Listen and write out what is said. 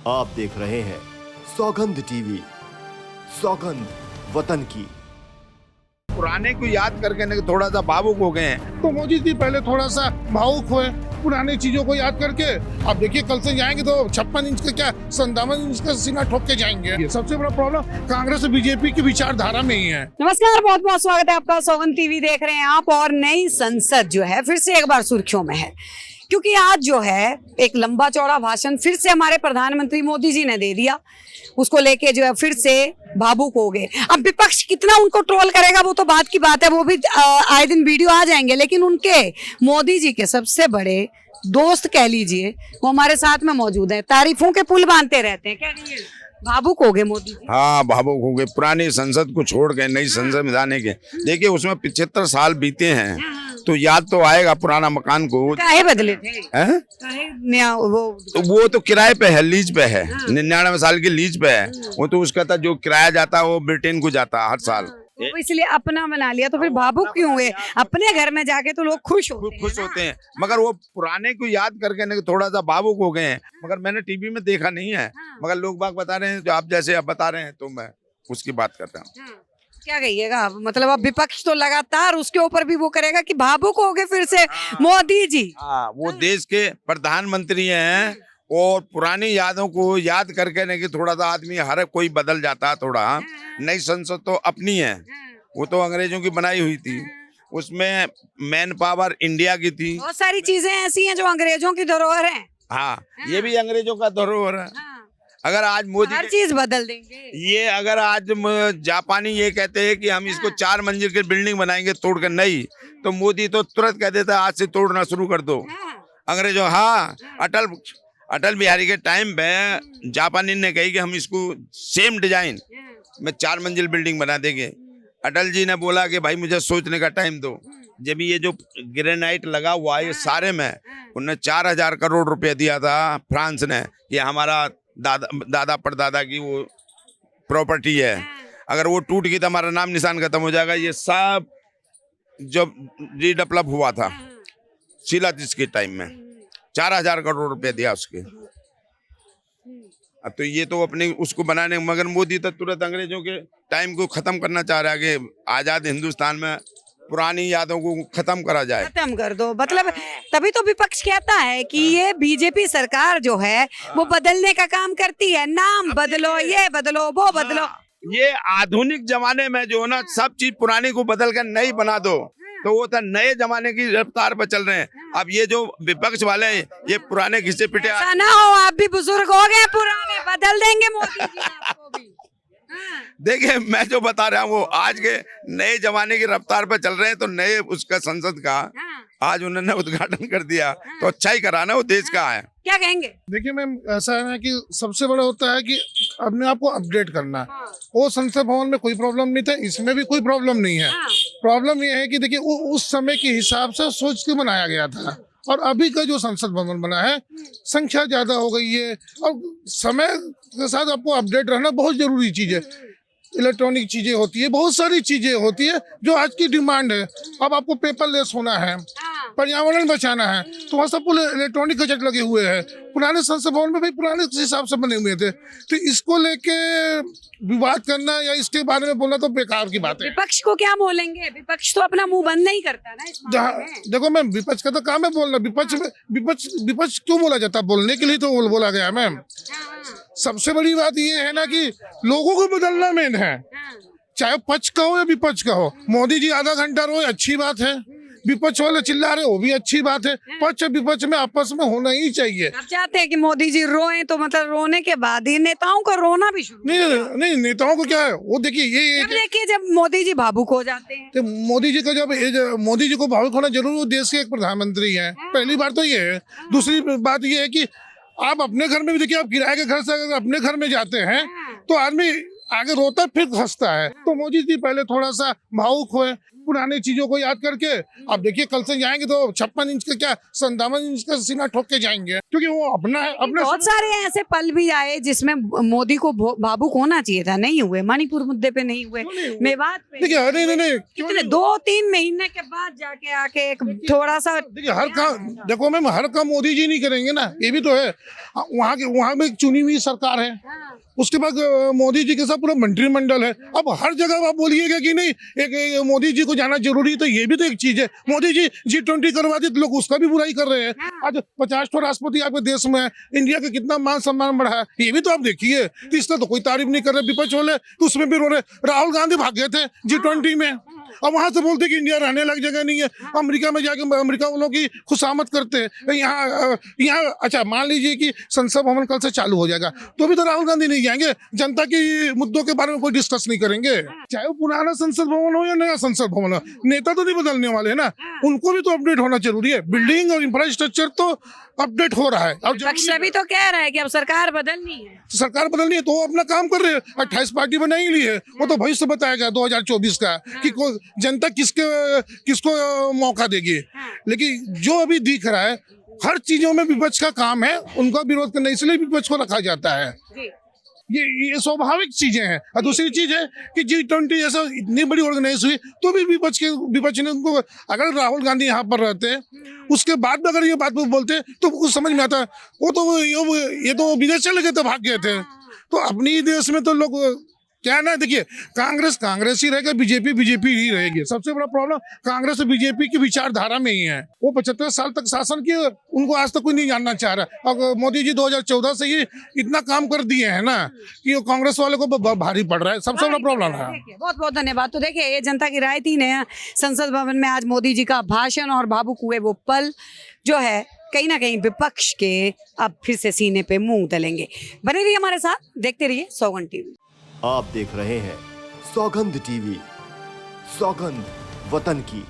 आप देख रहे हैं सौगंध टीवी, सौगंध वतन की। पुराने को याद करके ना थोड़ा सा भावुक हो गए हैं। तो मोदी जी पहले थोड़ा सा भावुक हुए पुरानी चीजों को याद करके। अब देखिए कल से जाएंगे तो 56 इंच का क्या 57 इंच का सीना ठोक के जाएंगे। ये सबसे बड़ा प्रॉब्लम कांग्रेस और बीजेपी की विचारधारा में ही है। नमस्कार, बहुत बहुत स्वागत है आपका। सौगंध टीवी देख रहे हैं आप। और नई संसद जो है फिर से एक बार सुर्खियों में है, क्योंकि आज जो है एक लंबा चौड़ा भाषण फिर से हमारे प्रधानमंत्री मोदी जी ने दे दिया। उसको लेके जो है फिर से भावुक हो गए। अब विपक्ष कितना उनको ट्रोल करेगा वो तो बात की बात है, वो भी आए दिन वीडियो आ जाएंगे। लेकिन उनके मोदी जी के सबसे बड़े दोस्त कह लीजिए वो हमारे साथ में मौजूद है, तारीफों के पुल बांधते रहते हैं। क्या कहिए, भावुक हो गए मोदी जी? हाँ, भावुक हो गए। पुरानी संसद को छोड़ के नई संसद में जाने के, देखिए उसमें 75 साल बीते हैं तो याद तो आएगा पुराना मकान को। काहे बदले थे? काहे? नया वो तो किराए पे है, लीज पे है। 99 साल की लीज पे है। वो तो उसका था जो किराया जाता है वो ब्रिटेन को जाता है हर साल। तो इसलिए अपना बना लिया, तो फिर भावुक क्यों हुए? अपने घर में जाके तो लोग खुश होते हैं, मगर वो पुराने को याद करके ना थोड़ा सा भावुक हो गए हैं। मगर मैंने टीवी में देखा नहीं है, मगर लोग बाग बता रहे हैं, जो आप जैसे अब बता रहे हैं तो मैं उसकी बात करता हूँ। क्या कहिएगा? मतलब अब विपक्ष तो लगातार उसके ऊपर भी वो करेगा कि भावुक हो गए फिर से मोदी जी। वो देश के प्रधानमंत्री हैं और पुरानी यादों को याद करके नहीं कि थोड़ा सा आदमी हर कोई बदल जाता है थोड़ा। नई संसद तो अपनी है, वो तो अंग्रेजों की बनाई हुई थी। उसमें मैन पावर इंडिया की थी। बहुत सारी चीजें ऐसी हैं जो अंग्रेजों की धरोहर है। हाँ, ये भी अंग्रेजों का धरोहर है। अगर आज मोदी हर चीज बदल देंगे ये, अगर आज जापानी ये कहते हैं कि हम इसको 4 मंजिल की बिल्डिंग बनाएंगे तोड़कर, नहीं तो मोदी तो तुरंत कह देता है आज से तोड़ना शुरू कर दो। अंग्रेजों, हाँ, अटल बिहारी के टाइम पे जापानी ने कही कि हम इसको सेम डिजाइन में 4 मंजिल बिल्डिंग बना देंगे। अटल जी ने बोला कि भाई मुझे सोचने का टाइम दो। जब ये जो ग्रेनाइट लगा हुआ है ये सारे में उन्होंने 4000 करोड़ रुपया दिया था फ्रांस ने, ये हमारा दादा परदादा की वो प्रॉपर्टी है। अगर वो टूट गई तो हमारा नाम निशान खत्म हो जाएगा। ये सब जब रीडेवलप हुआ था शिलाजीत के टाइम में 4000 करोड़ रुपया दिया उसके। अब तो ये तो अपने उसको बनाने, मगर मोदी तो तुरंत अंग्रेजों के टाइम को खत्म करना चाह रहा है कि आजाद हिंदुस्तान में पुरानी यादों को खत्म करा जाए, खत्म कर दो। मतलब तभी तो विपक्ष कहता है कि ये बीजेपी सरकार जो है वो बदलने का काम करती है। नाम बदलो, ये बदलो, वो बदलो। ये आधुनिक जमाने में जो ना सब चीज पुरानी को बदल कर नई बना दो, तो वो था नए जमाने की रफ्तार पर चल रहे हैं। अब ये जो विपक्ष वाले ये पुराने घिसे पिटे, ऐसा ना हो आप भी बुजुर्ग हो गए, पुराने बदल देंगे मोदी जी आपको भी। देखिए मैं जो बता रहा हूँ वो आज के नए जमाने की रफ्तार पर चल रहे हैं। तो नए उसका संसद का आज उन्होंने उद्घाटन कर दिया तो अच्छा ही करा ना, वो देश का है। क्या कहेंगे? देखिए मैम, ऐसा है ना कि सबसे बड़ा होता है कि अपने आप को अपडेट करना। वो संसद भवन में कोई प्रॉब्लम नहीं था, इसमें भी कोई प्रॉब्लम नहीं है। प्रॉब्लम ये है कि देखिए वो उस समय के हिसाब से सोच के बनाया गया था, और अभी का जो संसद भवन बना है संख्या ज्यादा हो गई है, और समय के साथ आपको अपडेट रहना बहुत जरूरी चीज है। इलेक्ट्रॉनिक चीजें होती है, बहुत सारी चीजें होती है जो आज की डिमांड है। अब आपको पेपरलेस होना है, पर्यावरण बचाना है, तो वहाँ सब इलेक्ट्रॉनिक गजट लगे हुए हैं। पुराने संसद भवन में भाई पुराने हिसाब से बने हुए थे, तो इसको लेके विवाद करना या इसके बारे में बोलना तो बेकार की बात है। विपक्ष को क्या बोलेंगे? विपक्ष तो अपना मुंह बंद नहीं करता ना इस मामले में। देखो मैम, विपक्ष का तो काम है बोलना। विपक्ष क्यों बोला जाता है? बोलने के लिए तो बोला गया है मैम। सबसे बड़ी बात ये है ना कि लोगों को बदलना मेन है, चाहे पक्ष का हो या विपक्ष का हो। मोदी जी आधा घंटा रोए, अच्छी बात है। विपक्ष वाले चिल्ला रहे, वो भी अच्छी बात है। पक्ष विपक्ष में आपस में होना ही चाहिए। आप चाहते हैं कि मोदी जी रोएं, तो मतलब रोने के बाद ही नेताओं को रोना भी शुरू? नहीं, नेताओं को क्या है, वो देखिए ये देखिए जब मोदी जी भावुक हो जाते हैं तो मोदी जी को भावुक होना जरूर। वो देश के एक प्रधानमंत्री हैं, पहली बात तो ये है। दूसरी बात ये है कि आप अपने घर में भी देखिए, आप किराए के घर से अगर अपने घर में जाते हैं तो आदमी आगे रोता फिर हंसता है। तो मोदी जी पहले थोड़ा सा भावुक हुए, पुरानी चीजों को याद करके। अब देखिए कल से जाएंगे तो 56 इंच का क्या 57 इंच का सीना ठोक के जाएंगे, क्योंकि वो अपना है। अपने बहुत सारे ऐसे पल भी आए जिसमें मोदी को भावुक होना चाहिए था, नहीं हुए। मणिपुर मुद्दे पे नहीं हुए, मेवात पे देखिए अरे नहीं कितने 2-3 महीने के बाद जाके आके एक थोड़ा सा। देखिए हर काम, देखो मैम हर काम मोदी जी नहीं करेंगे ना, ये भी तो है। वहाँ में एक चुनी हुई सरकार है, उसके बाद मोदी जी के साथ पूरा मंत्रिमंडल है। अब हर जगह आप बोलिएगा कि नहीं एक मोदी जी को जाना जरूरी है, तो ये भी तो एक चीज है। मोदी जी G20 करवा दी तो लोग उसका भी बुराई कर रहे हैं। आज 50 ठो राष्ट्रपति आपके देश में है, इंडिया का कितना मान सम्मान बढ़ा है, ये भी तो आप देखिए। तो इसका तो कोई तारीफ नहीं कर रहे, विपक्ष वाले तो उसमें भी रो रहे। राहुल गांधी भाग गए थे G20 में, अब वहां से बोलते कि इंडिया रहने लायक जगह नहीं है। अमेरिका में जाके अमेरिका वालों की खुशामद करते हैं। यहाँ अच्छा मान लीजिए कि संसद भवन कल से चालू हो जाएगा, तो भी तो राहुल गांधी नहीं जाएंगे, जनता के मुद्दों के बारे में कोई डिस्कस नहीं करेंगे। चाहे वो पुराना संसद भवन हो या नया संसद भवन हो, नेता तो नहीं बदलने वाले है ना, उनको भी तो अपडेट होना जरूरी है। बिल्डिंग और इंफ्रास्ट्रक्चर तो अपडेट हो रहा है। अब विपक्ष भी तो कह रहा है कि अब सरकार बदलनी है। सरकार बदलनी है तो वो अपना काम कर रहे हैं। 28 पार्टी बना ही ली है, वो तो भविष्य बताएगा 2024 का कि जनता किसको मौका देगी। लेकिन जो अभी दिख रहा है हर चीजों में विपक्ष का काम है, उनका विरोध करना, इसलिए विपक्ष को रखा जाता है। ये स्वाभाविक चीजें हैं। और दूसरी चीज है कि G20 जैसा इतनी बड़ी ऑर्गेनाइज हुई तो भी विपक्ष ने उनको, अगर राहुल गांधी यहाँ पर रहते उसके बाद भी अगर ये बात बोलते तो कुछ समझ में आता। वो तो ये तो विदेश चले गए थे, भाग गए थे। तो अपनी देश में तो लोग क्या ना, देखिए कांग्रेस ही रहेगा, बीजेपी ही रहेगी। सबसे बड़ा प्रॉब्लम कांग्रेस और बीजेपी की विचारधारा में ही है। वो 75 साल तक शासन किए, उनको आज तक कोई नहीं जानना चाह रहा। अब मोदी जी 2014 से ही इतना काम कर दिए हैं ना कि कांग्रेस वाले को भारी पड़ रहा है। सबसे बड़ा प्रॉब्लम है। बहुत बहुत धन्यवाद। तो देखिए ये जनता की राय थी। नया संसद भवन में आज मोदी जी का भाषण और भावुक हुए वो पल जो है कहीं ना कहीं विपक्ष के अब फिर से सीने पे मुंह तलेंगे। बने रहिए हमारे साथ, देखते रहिए सौगंध टीवी। आप देख रहे हैं सौगंध टीवी, सौगंध वतन की।